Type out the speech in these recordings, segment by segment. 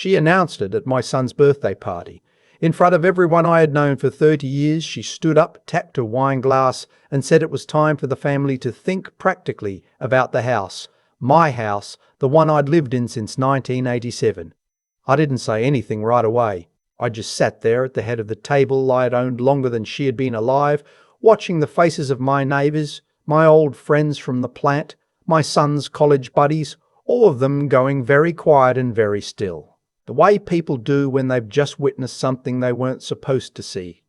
She announced it at my son's birthday party. In front of everyone I had known for 30 years, she stood up, tapped her wine glass, and said it was time for the family to think practically about the house. My house, the one I'd lived in since 1987. I didn't say anything right away. I just sat there at the head of the table I had owned longer than she had been alive, watching the faces of my neighbours, my old friends from the plant, my son's college buddies, all of them going very quiet and very still. The way people do when they've just witnessed something they weren't supposed to see.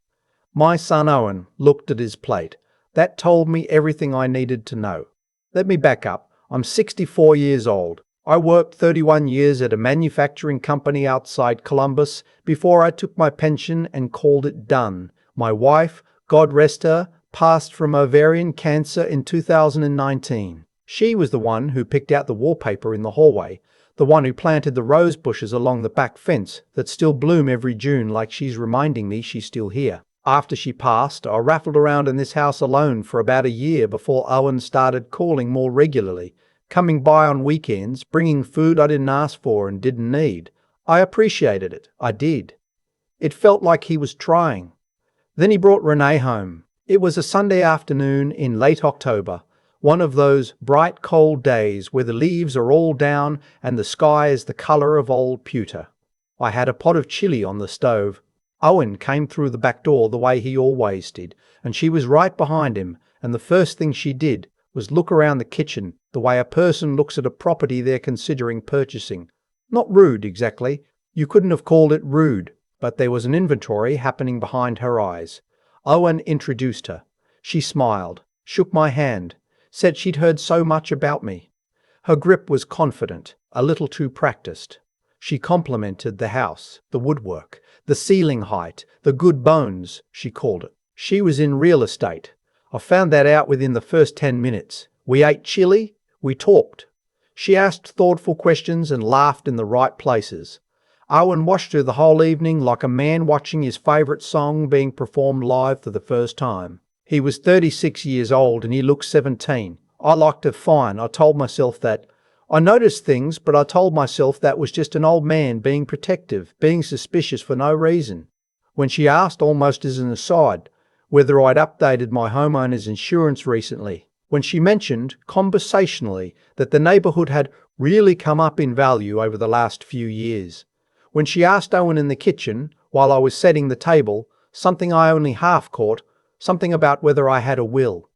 My son Owen looked at his plate. That told me everything I needed to know. Let me back up. I'm 64 years old. I worked 31 years at a manufacturing company outside Columbus before I took my pension and called it done. My wife, God rest her, passed from ovarian cancer in 2019. She was the one who picked out the wallpaper in the hallway, the one who planted the rose bushes along the back fence that still bloom every June, like she's reminding me she's still here. After she passed, I raffled around in this house alone for about a year before Owen started calling more regularly, coming by on weekends, bringing food I didn't ask for and didn't need. I appreciated it. I did. It felt like he was trying. Then he brought Renee home. It was a Sunday afternoon in late October. One of those bright, cold days where the leaves are all down and the sky is the colour of old pewter. I had a pot of chili on the stove. Owen came through the back door the way he always did, and she was right behind him, and the first thing she did was look around the kitchen the way a person looks at a property they're considering purchasing. Not rude, exactly. You couldn't have called it rude, but there was an inventory happening behind her eyes. Owen introduced her. She smiled, shook my hand, said she'd heard so much about me. Her grip was confident, a little too practiced. She complimented the house, the woodwork, the ceiling height, the good bones, she called it. She was in real estate. I found that out within the first 10 minutes. We ate chili, we talked. She asked thoughtful questions and laughed in the right places. Owen watched her the whole evening like a man watching his favourite song being performed live for the first time. He was 36 years old and he looked 17. I liked her fine. I told myself that. I noticed things, but I told myself that was just an old man being protective, being suspicious for no reason. When she asked, almost as an aside, whether I'd updated my homeowner's insurance recently, when she mentioned, conversationally, that the neighbourhood had really come up in value over the last few years, when she asked Owen in the kitchen, while I was setting the table, something I only half caught, something about whether I had a will.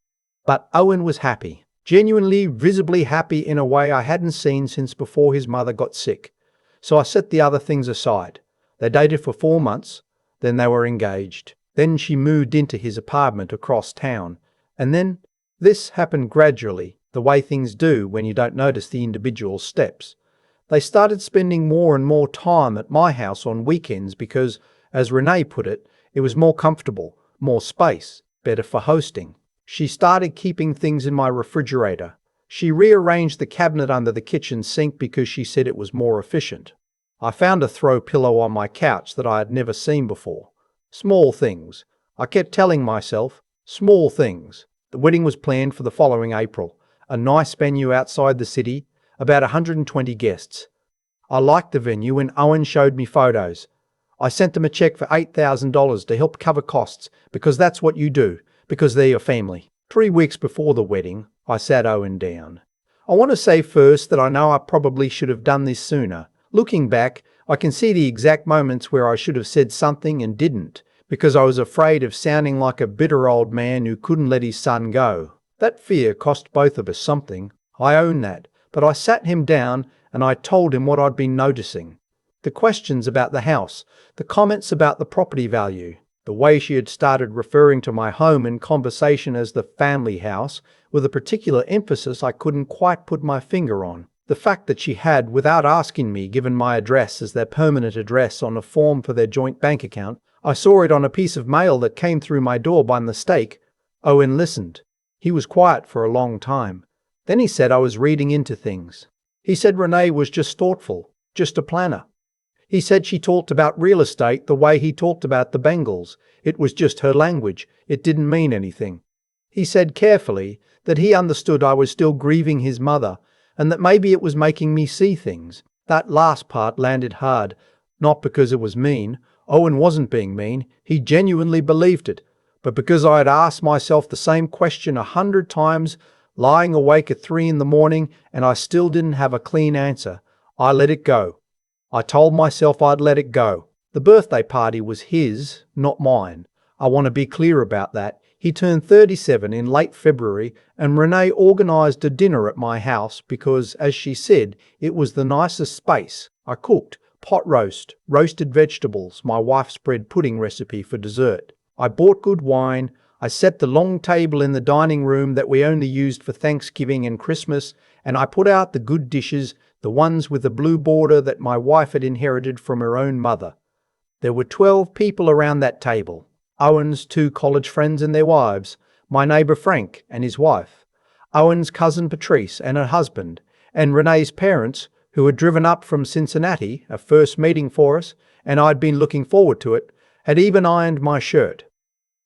But Owen was happy, genuinely, visibly happy in a way I hadn't seen since before his mother got sick. So I set the other things aside. They dated for 4 months, then they were engaged. Then she moved into his apartment across town. And then this happened gradually, the way things do when you don't notice the individual steps. They started spending more and more time at my house on weekends because, as Renee put it, it was more comfortable, more space, better for hosting. She started keeping things in my refrigerator. She rearranged the cabinet under the kitchen sink because she said it was more efficient. I found a throw pillow on my couch that I had never seen before. Small things. I kept telling myself, small things. The wedding was planned for the following April. A nice venue outside the city, about 120 guests. I liked the venue and Owen showed me photos. I sent them a check for $8,000 to help cover costs, because that's what you do, because they're your family. 3 weeks before the wedding, I sat Owen down. I want to say first that I know I probably should have done this sooner. Looking back, I can see the exact moments where I should have said something and didn't, because I was afraid of sounding like a bitter old man who couldn't let his son go. That fear cost both of us something. I own that, but I sat him down and I told him what I'd been noticing. The questions about the house, the comments about the property value, the way she had started referring to my home in conversation as the family house, with a particular emphasis I couldn't quite put my finger on. The fact that she had, without asking me, given my address as their permanent address on a form for their joint bank account. I saw it on a piece of mail that came through my door by mistake. Owen listened. He was quiet for a long time. Then he said I was reading into things. He said Renee was just thoughtful, just a planner. He said she talked about real estate the way he talked about the Bengals. It was just her language. It didn't mean anything. He said carefully that he understood I was still grieving his mother, and that maybe it was making me see things. That last part landed hard, not because it was mean. Owen wasn't being mean, he genuinely believed it, but because I had asked myself the same question 100 times, lying awake at 3 in the morning, and I still didn't have a clean answer. I let it go. I told myself I'd let it go. The birthday party was his, not mine. I want to be clear about that. He turned 37 in late February, and Renee organised a dinner at my house because, as she said, it was the nicest space. I cooked pot roast, roasted vegetables, my wife spread pudding recipe for dessert. I bought good wine. I set the long table in the dining room that we only used for Thanksgiving and Christmas, and I put out the good dishes, the ones with the blue border that my wife had inherited from her own mother. There were 12 people around that table. Owen's 2 college friends and their wives, my neighbour Frank and his wife, Owen's cousin Patrice and her husband, and Renee's parents, who had driven up from Cincinnati, a first meeting for us, and I'd been looking forward to it, had even ironed my shirt.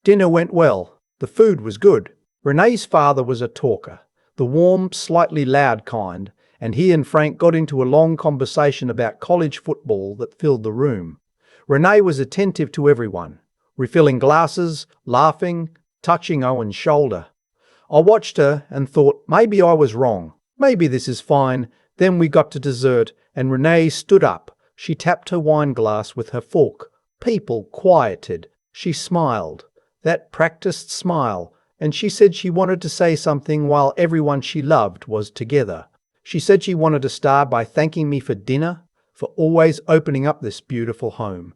Dinner went well. The food was good. Renee's father was a talker, the warm, slightly loud kind, and he and Frank got into a long conversation about college football that filled the room. Renee was attentive to everyone, refilling glasses, laughing, touching Owen's shoulder. I watched her and thought, maybe I was wrong. Maybe this is fine. Then we got to dessert, and Renee stood up. She tapped her wine glass with her fork. People quieted. She smiled. That practiced smile, and she said she wanted to say something while everyone she loved was together. She said she wanted to start by thanking me for dinner, for always opening up this beautiful home.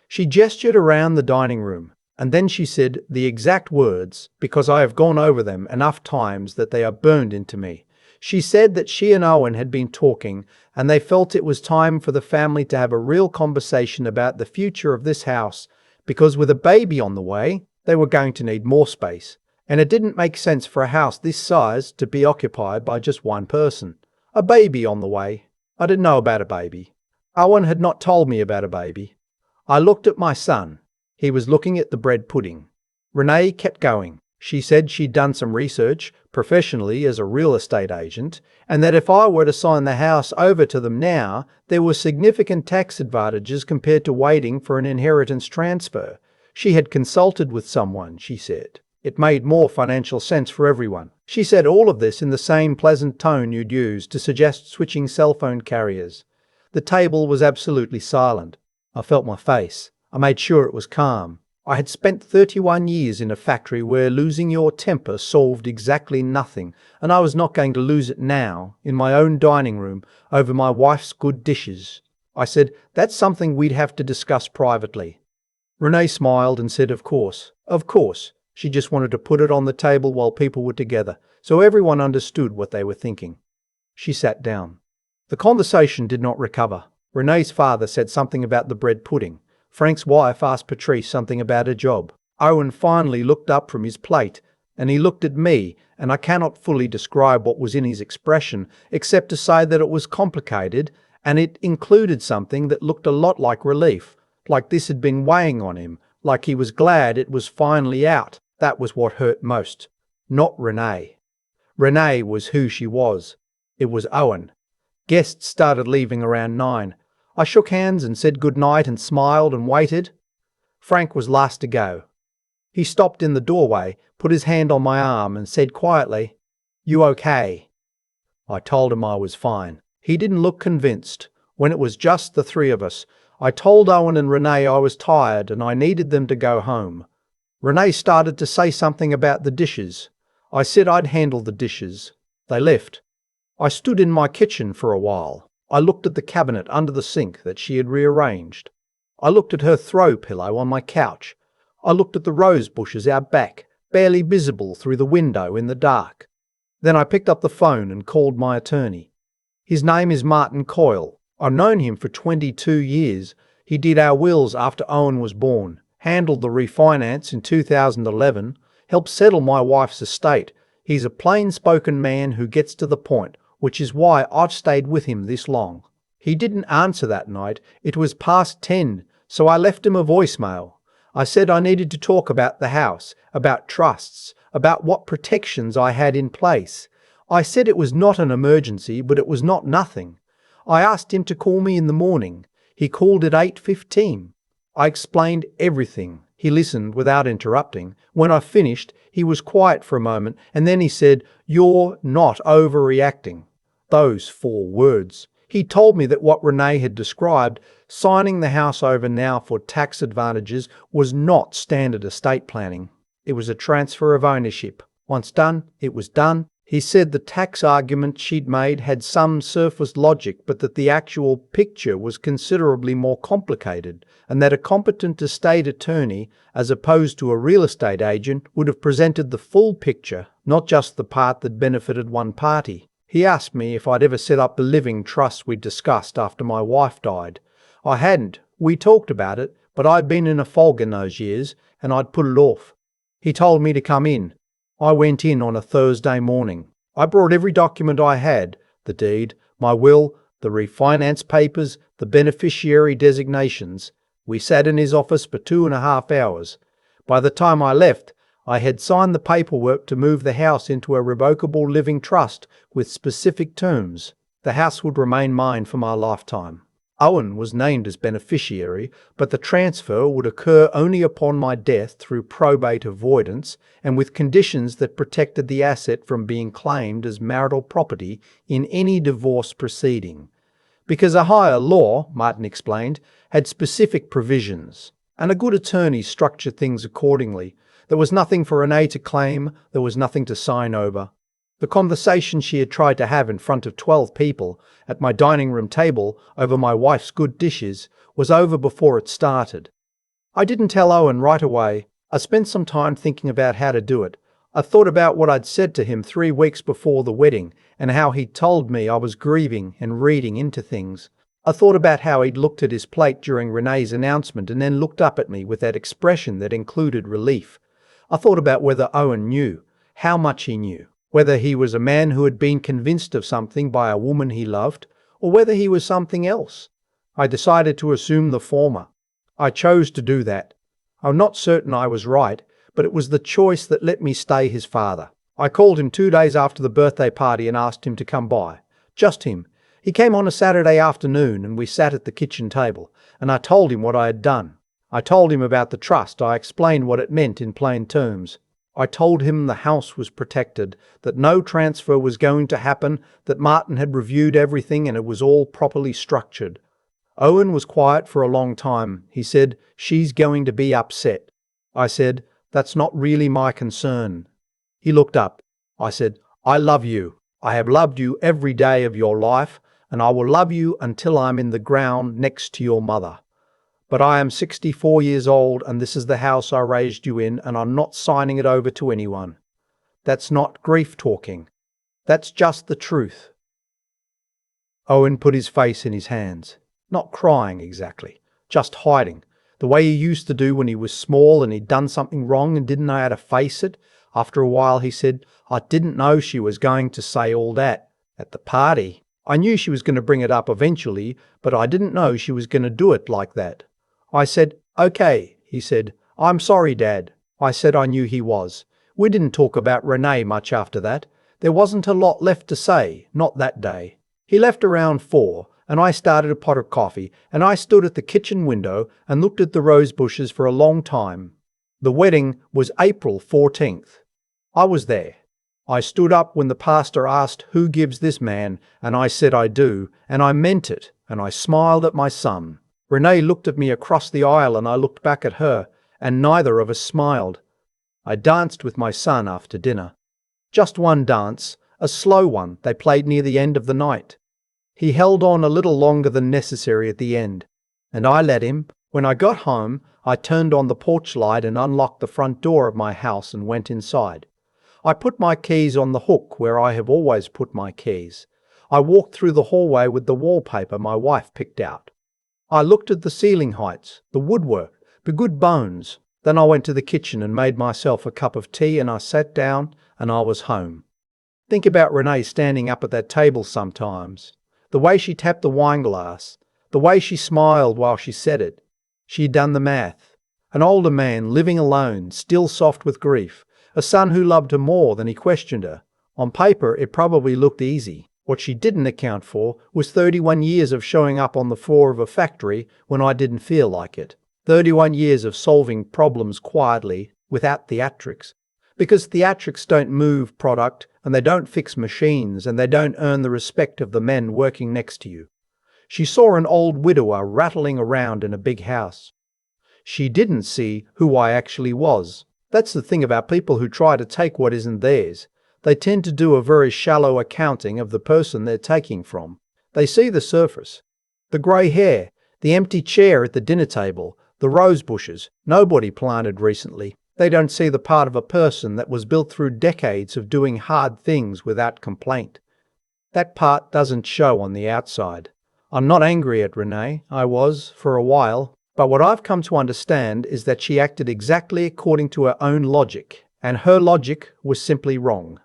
She gestured around the dining room, and then she said the exact words, because I have gone over them enough times that they are burned into me. She said that she and Owen had been talking, and they felt it was time for the family to have a real conversation about the future of this house, because with a baby on the way, they were going to need more space, and it didn't make sense for a house this size to be occupied by just one person. A baby on the way. I didn't know about a baby. Owen had not told me about a baby. I looked at my son. He was looking at the bread pudding. Renee kept going. She said she'd done some research, professionally as a real estate agent, and that if I were to sign the house over to them now, there were significant tax advantages compared to waiting for an inheritance transfer. She had consulted with someone, she said. It made more financial sense for everyone. She said all of this in the same pleasant tone you'd use to suggest switching cell phone carriers. The table was absolutely silent. I felt my face. I made sure it was calm. I had spent 31 years in a factory where losing your temper solved exactly nothing, and I was not going to lose it now, in my own dining room, over my wife's good dishes. I said, that's something we'd have to discuss privately. Renee smiled and said, of course. Of course. She just wanted to put it on the table while people were together, so everyone understood what they were thinking. She sat down. The conversation did not recover. Renee's father said something about the bread pudding. Frank's wife asked Patrice something about her job. Owen finally looked up from his plate, and he looked at me, and I cannot fully describe what was in his expression, except to say that it was complicated, and it included something that looked a lot like relief, like this had been weighing on him, like he was glad it was finally out. That was what hurt most. Not Renee. Renee was who she was. It was Owen. Guests started leaving around 9. I shook hands and said good night and smiled and waited. Frank was last to go. He stopped in the doorway, put his hand on my arm and said quietly, "You okay?" I told him I was fine. He didn't look convinced. When it was just the 3 of us, I told Owen and Renee I was tired and I needed them to go home. Renee started to say something about the dishes. I said I'd handle the dishes. They left. I stood in my kitchen for a while. I looked at the cabinet under the sink that she had rearranged. I looked at her throw pillow on my couch. I looked at the rose bushes out back, barely visible through the window in the dark. Then I picked up the phone and called my attorney. His name is Martin Coyle. I've known him for 22 years. He did our wills after Owen was born, handled the refinance in 2011, helped settle my wife's estate. He's a plain-spoken man who gets to the point, which is why I've stayed with him this long. He didn't answer that night. It was past 10, so I left him a voicemail. I said I needed to talk about the house, about trusts, about what protections I had in place. I said it was not an emergency, but it was not nothing. I asked him to call me in the morning. He called at 8:15. I explained everything. He listened without interrupting. When I finished, he was quiet for a moment, and then he said, "You're not overreacting." Those 4 words. He told me that what Renee had described, signing the house over now for tax advantages, was not standard estate planning. It was a transfer of ownership. Once done, it was done. He said the tax argument she'd made had some surface logic, but that the actual picture was considerably more complicated, and that a competent estate attorney, as opposed to a real estate agent, would have presented the full picture, not just the part that benefited one party. He asked me if I'd ever set up the living trust we'd discussed after my wife died. I hadn't. We talked about it, but I'd been in a fog in those years, and I'd put it off. He told me to come in. I went in on a Thursday morning. I brought every document I had, the deed, my will, the refinance papers, the beneficiary designations. We sat in his office for 2.5 hours. By the time I left, I had signed the paperwork to move the house into a revocable living trust with specific terms. The house would remain mine for my lifetime. Owen was named as beneficiary, but the transfer would occur only upon my death through probate avoidance and with conditions that protected the asset from being claimed as marital property in any divorce proceeding. Because Ohio law, Martin explained, had specific provisions, and a good attorney structured things accordingly. There was nothing for Renee to claim, there was nothing to sign over. The conversation she had tried to have in front of 12 people at my dining room table over my wife's good dishes was over before it started. I didn't tell Owen right away. I spent some time thinking about how to do it. I thought about what I'd said to him 3 weeks before the wedding and how he'd told me I was grieving and reading into things. I thought about how he'd looked at his plate during Renee's announcement and then looked up at me with that expression that included relief. I thought about whether Owen knew, how much he knew. Whether he was a man who had been convinced of something by a woman he loved, or whether he was something else. I decided to assume the former. I chose to do that. I'm not certain I was right, but it was the choice that let me stay his father. I called him 2 days after the birthday party and asked him to come by. Just him. He came on a Saturday afternoon and we sat at the kitchen table, and I told him what I had done. I told him about the trust. I explained what it meant in plain terms. I told him the house was protected, that no transfer was going to happen, that Martin had reviewed everything and it was all properly structured. Owen was quiet for a long time. He said, "She's going to be upset." I said, "That's not really my concern." He looked up. I said, "I love you. I have loved you every day of your life, and I will love you until I'm in the ground next to your mother. But I am 64 years old and this is the house I raised you in and I'm not signing it over to anyone." That's not grief talking. That's just the truth. Owen put his face in his hands. Not crying exactly, just hiding. The way he used to do when he was small and he'd done something wrong and didn't know how to face it. After a while he said, "I didn't know she was going to say all that at the party. I knew she was going to bring it up eventually, but I didn't know she was going to do it like that." I said, "Okay," he said. "I'm sorry, Dad." I said I knew he was. We didn't talk about Renee much after that. There wasn't a lot left to say, not that day. He left around 4, and I started a pot of coffee, and I stood at the kitchen window and looked at the rose bushes for a long time. The wedding was April 14th. I was there. I stood up when the pastor asked, "Who gives this man?" and I said I do, and I meant it, and I smiled at my son. Renee looked at me across the aisle and I looked back at her, and neither of us smiled. I danced with my son after dinner. Just one dance, a slow one they played near the end of the night. He held on a little longer than necessary at the end, and I let him. When I got home, I turned on the porch light and unlocked the front door of my house and went inside. I put my keys on the hook where I have always put my keys. I walked through the hallway with the wallpaper my wife picked out. I looked at the ceiling heights, the woodwork, the good bones. Then I went to the kitchen and made myself a cup of tea and I sat down and I was home. Think about Renee standing up at that table sometimes. The way she tapped the wine glass. The way she smiled while she said it. She'd done the math. An older man living alone, still soft with grief. A son who loved her more than he questioned her. On paper, it probably looked easy. What she didn't account for was 31 years of showing up on the floor of a factory when I didn't feel like it. 31 years of solving problems quietly, without theatrics. Because theatrics don't move product, and they don't fix machines, and they don't earn the respect of the men working next to you. She saw an old widower rattling around in a big house. She didn't see who I actually was. That's the thing about people who try to take what isn't theirs. They tend to do a very shallow accounting of the person they're taking from. They see the surface. The grey hair, the empty chair at the dinner table, the rose bushes nobody planted recently. They don't see the part of a person that was built through decades of doing hard things without complaint. That part doesn't show on the outside. I'm not angry at Renee. I was, for a while. But what I've come to understand is that she acted exactly according to her own logic, and her logic was simply wrong.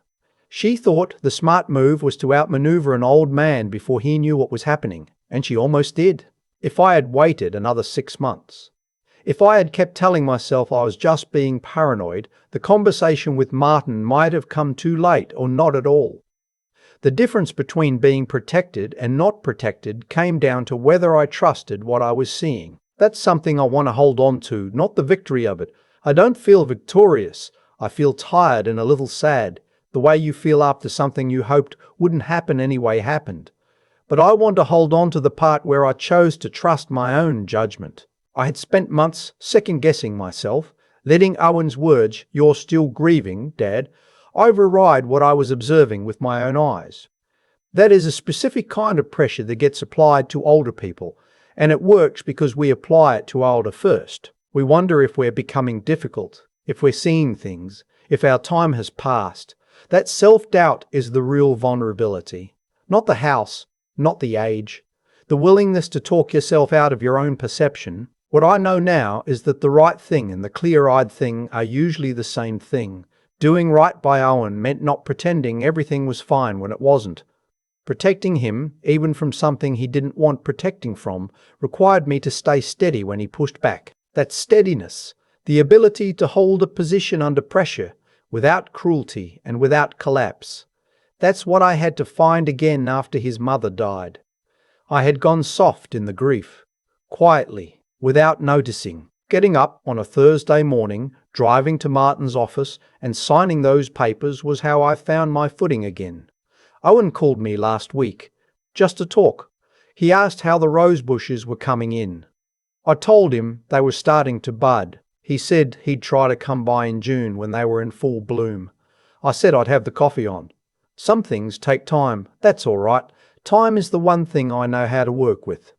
She thought the smart move was to outmaneuver an old man before he knew what was happening, and she almost did. If I had waited another 6 months, if I had kept telling myself I was just being paranoid, the conversation with Martin might have come too late or not at all. The difference between being protected and not protected came down to whether I trusted what I was seeing. That's something I want to hold on to, not the victory of it. I don't feel victorious. I feel tired and a little sad. The way you feel after something you hoped wouldn't happen anyway happened. But I want to hold on to the part where I chose to trust my own judgment. I had spent months second-guessing myself, letting Owen's words, "You're still grieving, Dad," override what I was observing with my own eyes. That is a specific kind of pressure that gets applied to older people, and it works because we apply it to older first. We wonder if we're becoming difficult, if we're seeing things, if our time has passed. That self-doubt is the real vulnerability. Not the house, not the age. The willingness to talk yourself out of your own perception. What I know now is that the right thing and the clear-eyed thing are usually the same thing. Doing right by Owen meant not pretending everything was fine when it wasn't. Protecting him, even from something he didn't want protecting from, required me to stay steady when he pushed back. That steadiness, the ability to hold a position under pressure, without cruelty and without collapse. That's what I had to find again after his mother died. I had gone soft in the grief, quietly, without noticing. Getting up on a Thursday morning, driving to Martin's office, and signing those papers was how I found my footing again. Owen called me last week, just to talk. He asked how the rose bushes were coming in. I told him they were starting to bud. He said he'd try to come by in June when they were in full bloom. I said I'd have the coffee on. Some things take time, that's all right. Time is the one thing I know how to work with.